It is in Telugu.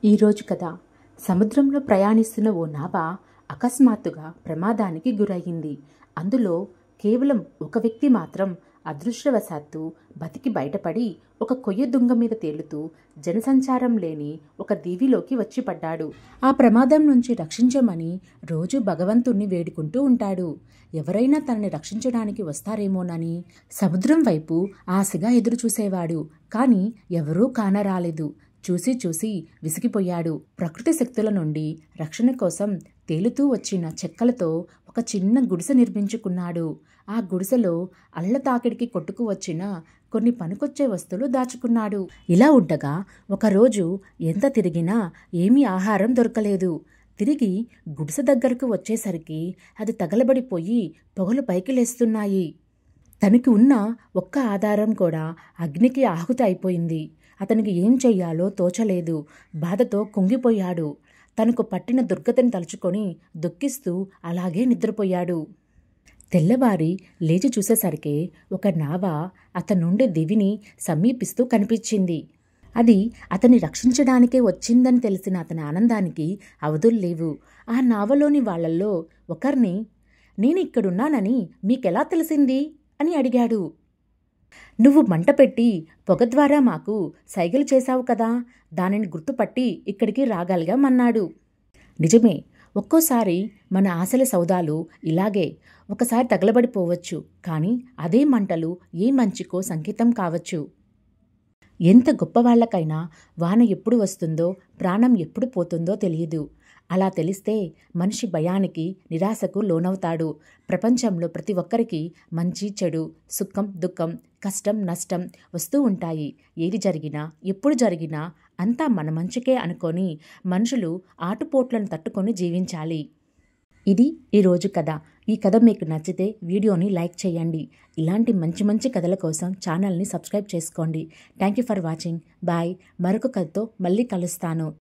ఈరోజు కథ. సముద్రంలో ప్రయాణిస్తున్న ఓ నావ అకస్మాత్తుగా ప్రమాదానికి గురయ్యింది. అందులో కేవలం ఒక వ్యక్తి మాత్రం అదృష్టవశాత్తు బతికి బయటపడి ఒక కొయ్య దుంగ మీద తేలుతూ జనసంచారం లేని ఒక దీవిలోకి వచ్చి పడ్డాడు. ఆ ప్రమాదం నుంచి రక్షించమని రోజు భగవంతుణ్ణి వేడుకుంటూ ఉంటాడు. ఎవరైనా తనని రక్షించడానికి వస్తారేమోనని సముద్రం వైపు ఆశగా ఎదురుచూసేవాడు. కానీ ఎవరూ కానరాలేదు. చూసి చూసి విసిగిపోయాడు. ప్రకృతి శక్తుల నుండి రక్షణ కోసం తేలుతూ వచ్చిన చెక్కలతో ఒక చిన్న గుడిసె నిర్మించుకున్నాడు. ఆ గుడిసెలో అల్లతాకిడికి కొట్టుకు వచ్చిన కొన్ని పనికొచ్చే వస్తువులు దాచుకున్నాడు. ఇలా ఉండగా ఒకరోజు ఎంత తిరిగినా ఏమీ ఆహారం దొరకలేదు. తిరిగి గుడిసె దగ్గరకు వచ్చేసరికి అది తగలబడిపోయి పొగలు పైకి లేస్తున్నాయి. తనకి ఉన్న ఒక్క ఆధారం కూడా అగ్నికి ఆహుతి అయిపోయింది. అతనికి ఏం చెయ్యాలో తోచలేదు. బాధతో కుంగిపోయాడు. తనకు పట్టిన దుర్గతిని తలుచుకొని దుఃఖిస్తూ అలాగే నిద్రపోయాడు. తెల్లవారి లేచి చూసేసరికి ఒక నావ అతని నుండి దివిని సమీపిస్తూ కనిపించింది. అది అతన్ని రక్షించడానికే వచ్చిందని తెలిసిన అతని ఆనందానికి అవధుల్లేవు. ఆ నావలోని వాళ్లల్లో ఒకరిని, "నేను ఇక్కడున్నానని మీకెలా తెలిసింది?" అని అడిగాడు. "నువ్వు మంట పెట్టి పొగ ద్వారా మాకు సైగలు చేశావు కదా, దానిని గుర్తుపట్టి ఇక్కడికి రాగలిగామన్నాడు. నిజమే, ఒక్కోసారి మన ఆశల సౌదాలు ఇలాగే ఒకసారి తగలబడిపోవచ్చు. కానీ అదే మంటలు ఏ మంచికో సంకేతం కావచ్చు. ఎంత గొప్పవాళ్లకైనా వాన ఎప్పుడు వస్తుందో, ప్రాణం ఎప్పుడు పోతుందో తెలియదు. అలా తెలిస్తే మనిషి భయానికి, నిరాశకు లోనవుతాడు. ప్రపంచంలో ప్రతి ఒక్కరికి మంచి, చెడు, సుఖం, దుఃఖం, కష్టం, నష్టం వస్తూ ఉంటాయి. ఏది జరిగినా, ఎప్పుడు జరిగినా అంతా మన మంచికే అనుకొని మనుషులు ఆటుపోట్లను తట్టుకొని జీవించాలి. ఇది ఈరోజు కథ. ఈ కథ మీకు నచ్చితే వీడియోని లైక్ చేయండి. ఇలాంటి మంచి మంచి కథల కోసం ఛానల్ని సబ్స్క్రైబ్ చేసుకోండి. Thank you for watching. Bye. మరొక కథతో మళ్ళీ కలుస్తాను.